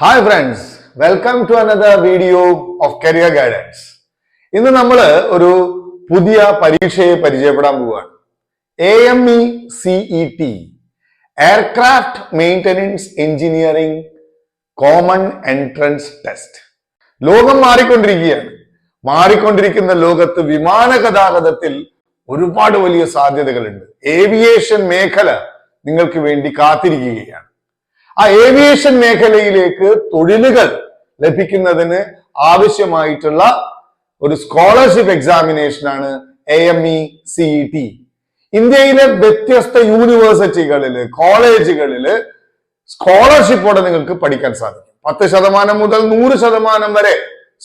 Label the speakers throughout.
Speaker 1: Hi friends, welcome to another video of Career Guidance. ഇന്ന് നമ്മൾ ഒരു പുതിയ പരീക്ഷയെ പരിചയപ്പെടാൻ പോവുകയാണ്. AME CET aircraft maintenance engineering common entrance test. ലോകം മാറിക്കൊണ്ടിരിക്കുകയാണ്. മാറിക്കൊണ്ടിരിക്കുന്ന ലോകത്ത് വിമാന ഗതാഗതത്തിൽ ഒരുപാട് വലിയ സാധ്യതകളുണ്ട്. ഏവിയേഷൻ മേഖല നിങ്ങൾക്ക് വേണ്ടി കാത്തിരിക്കുകയാണ്. ആ ഏവിയേഷൻ മേഖലയിലേക്ക് തൊഴിലുകൾ ലഭിക്കുന്നതിന് ആവശ്യമായിട്ടുള്ള ഒരു സ്കോളർഷിപ്പ് എക്സാമിനേഷൻ ആണ് AME CET. ഇന്ത്യയിലെ വ്യത്യസ്ത യൂണിവേഴ്സിറ്റികളില് കോളേജുകളില് സ്കോളർഷിപ്പോടെ നിങ്ങൾക്ക് പഠിക്കാൻ സാധിക്കും. 10% മുതൽ 100% വരെ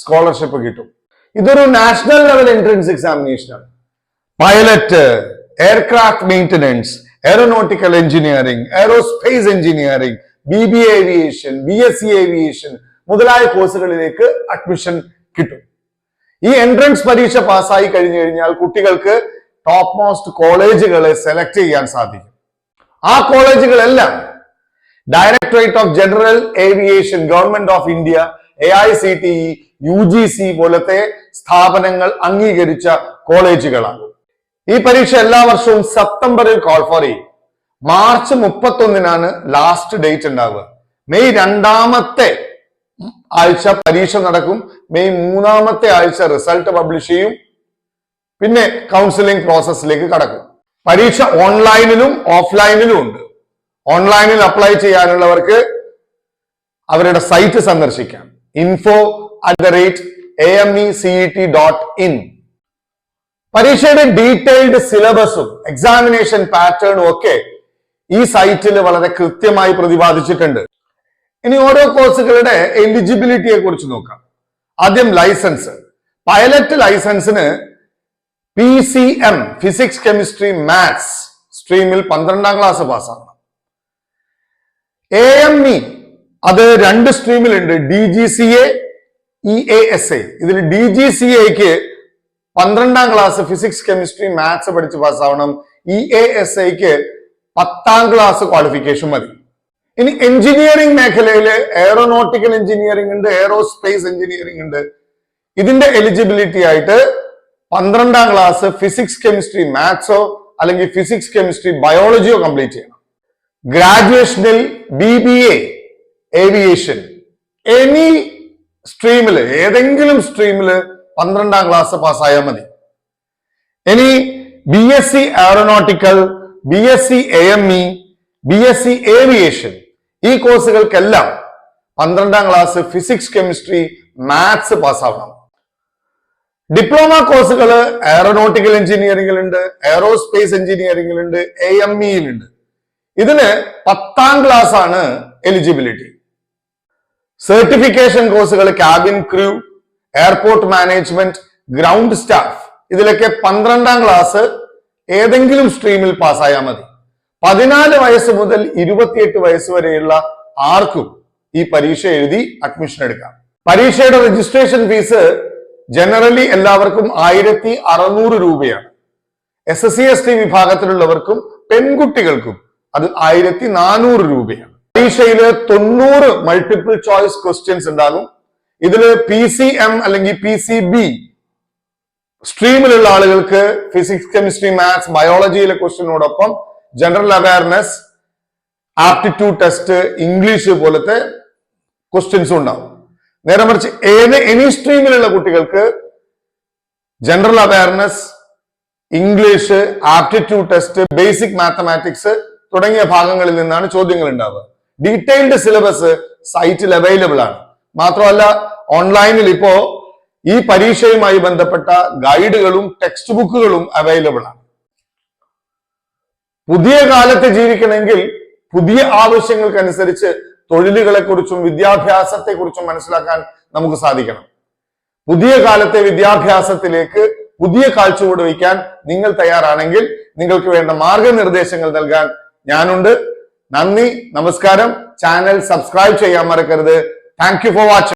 Speaker 1: സ്കോളർഷിപ്പ് കിട്ടും. ഇതൊരു നാഷണൽ ലെവൽ എൻട്രൻസ് എക്സാമിനേഷൻ ആണ്. Pilot, aircraft maintenance, aeronautical engineering, aerospace engineering, BBA aviation, BSc aviation മുതലായ കോഴ്സുകളിലേക്ക് അഡ്മിഷൻ കിട്ടും. ഈ എൻട്രൻസ് പരീക്ഷ പാസ്സായി കഴിഞ്ഞു കഴിഞ്ഞാൽ കുട്ടികൾക്ക് ടോപ്പ് മോസ്റ്റ് കോളേജുകളെ സെലക്ട് ചെയ്യാൻ സാധിക്കും. ആ കോളേജുകളെല്ലാം directorate of general aviation, government of India, AICTE, UGC പോലത്തെ സ്ഥാപനങ്ങൾ അംഗീകരിച്ച കോളേജുകളാണ്. ഈ പരീക്ഷ എല്ലാ വർഷവും സെപ്റ്റംബറിൽ കോൾ ഫോർ ചെയ്യും. മാർച്ച് 31 ലാസ്റ്റ് ഡേറ്റ് ഉണ്ടാവുക. മെയ് 2 ആഴ്ച പരീക്ഷ നടക്കും. മെയ് 3 ആഴ്ച റിസൾട്ട് പബ്ലിഷ് ചെയ്യും. പിന്നെ കൗൺസിലിംഗ് പ്രോസസ്സിലേക്ക് കടക്കും. പരീക്ഷ ഓൺലൈനിലും ഓഫ്ലൈനിലും ഉണ്ട്. ഓൺലൈനിൽ അപ്ലൈ ചെയ്യാനുള്ളവർക്ക് അവരുടെ സൈറ്റ് സന്ദർശിക്കാം. info@amecet.in. പരീക്ഷയുടെ ഡീറ്റെയിൽഡ് സിലബസും എക്സാമിനേഷൻ പാറ്റേണും ഒക്കെ ഈ സൈറ്റിൽ വളരെ കൃത്യമായി പ്രതിപാദിച്ചിട്ടുണ്ട്. ഇനി ഓരോ കോഴ്സുകളുടെ എലിജിബിലിറ്റിയെ കുറിച്ച് നോക്കാം. ആദ്യം ലൈസൻസ്. പൈലറ്റ് ലൈസൻസിന് PCM ഫിസിക്സ് കെമിസ്ട്രി മാത്സ് സ്ട്രീമിൽ 12ാം ക്ലാസ് പാസ്സാണ്. AME അത് 2 സ്ട്രീമിലുണ്ട്, DGCA, EASA. ഇതിൽ DGCAക്ക് 12ാം ക്ലാസ് ഫിസിക്സ് കെമിസ്ട്രി മാത്സ് പഠിച്ച് പാസ്സാവണം. EASAക്ക് 10ാം ക്ലാസ് ക്വാളിഫിക്കേഷൻ മതി. ഇനി എഞ്ചിനീയറിംഗ് മേഖലയിൽ എയറോനോട്ടിക്കൽ എഞ്ചിനീയറിംഗ് ഉണ്ട്, എയറോസ്പേസ് എഞ്ചിനീയറിംഗ് ഉണ്ട്. ഇതിന്റെ എലിജിബിലിറ്റി ആയിട്ട് 12ാം ക്ലാസ് ഫിസിക്സ് കെമിസ്ട്രി മാത്സോ അല്ലെങ്കിൽ ഫിസിക്സ് കെമിസ്ട്രി ബയോളജിയോ കംപ്ലീറ്റ് ചെയ്യണം. ഗ്രാജുവേഷനിൽ BBA ഏവിയേഷൻ എനി സ്ട്രീമില് ഏതെങ്കിലും സ്ട്രീമില് 12ാം ക്ലാസ് പാസ്സായാൽ മതി. ഇനി BSc aeronautical, BSc AME, BSc aviation ഈ കോഴ്സുകൾക്കെല്ലാം 12ാം ക്ലാസ് ഫിസിക്സ് കെമിസ്ട്രി മാത്സ് പാസ്സാവണം. ഡിപ്ലോമ കോഴ്സുകൾ എയറോനോട്ടിക്കൽ എഞ്ചിനീയറിംഗിലുണ്ട്, എയറോസ്പേസ് എഞ്ചിനീയറിംഗിലുണ്ട്, AMEയിലുണ്ട്. ഇതിന് 10ാം ക്ലാസ് ആണ് എലിജിബിലിറ്റി. സർട്ടിഫിക്കേഷൻ കോഴ്സുകൾ cabin crew, airport management, ground staff ഇതിലൊക്കെ 12ാം ക്ലാസ് ഏതെങ്കിലും സ്ട്രീമിൽ പാസ്സായാൽ മതി. 14 വയസ്സ് മുതൽ 28 വയസ്സ് വരെയുള്ള ആർക്കും ഈ പരീക്ഷ എഴുതി അഡ്മിഷൻ എടുക്കാം. പരീക്ഷയുടെ രജിസ്ട്രേഷൻ ഫീസ് ജനറലി എല്ലാവർക്കും 1600 രൂപയാണ്. SSC ST വിഭാഗത്തിലുള്ളവർക്കും പെൺകുട്ടികൾക്കും അത് 1400 രൂപയാണ്. പരീക്ഷയിൽ 90 മൾട്ടിപ്പിൾ ചോയ്സ് ക്വസ്റ്റ്യൻസ് ഉണ്ടാകും. ഇതില് PCM അല്ലെങ്കിൽ PCB സ്ട്രീമിലുള്ള ആളുകൾക്ക് ഫിസിക്സ് കെമിസ്ട്രി മാത്സ് ബയോളജിയിലെ ക്വസ്റ്റ്യനോടൊപ്പം general awareness, aptitude test, English പോലത്തെ ക്വസ്റ്റ്യൻസും ഉണ്ടാവും. നേരെ മറിച്ച് എനി സ്ട്രീമിലുള്ള കുട്ടികൾക്ക് general awareness, English, aptitude test, basic mathematics തുടങ്ങിയ ഭാഗങ്ങളിൽ നിന്നാണ് ചോദ്യങ്ങൾ ഉണ്ടാവുക. ഡീറ്റെയിൽഡ് സിലബസ് സൈറ്റിൽ അവൈലബിൾ ആണ്. മാത്രമല്ല ഓൺലൈനിൽ ഇപ്പോ ഈ പരീക്ഷയുമായി ബന്ധപ്പെട്ട ഗൈഡുകളും ടെക്സ്റ്റ് ബുക്കുകളും അവൈലബിൾ ആണ്. പുതിയ കാലത്ത് ജീവിക്കണമെങ്കിൽ പുതിയ ആവശ്യങ്ങൾക്കനുസരിച്ച് തൊഴിലുകളെ കുറിച്ചും വിദ്യാഭ്യാസത്തെ കുറിച്ചും മനസ്സിലാക്കാൻ നമുക്ക് സാധിക്കണം. പുതിയ കാലത്തെ വിദ്യാഭ്യാസത്തിലേക്ക് പുതിയ കാഴ്ചപ്പാട് വയ്ക്കാൻ നിങ്ങൾ തയ്യാറാണെങ്കിൽ നിങ്ങൾക്ക് വേണ്ട മാർഗനിർദ്ദേശങ്ങൾ നൽകാൻ ഞാനുണ്ട്. നന്ദി, നമസ്കാരം. ചാനൽ സബ്സ്ക്രൈബ് ചെയ്യാൻ മറക്കരുത്. Thank you for watching.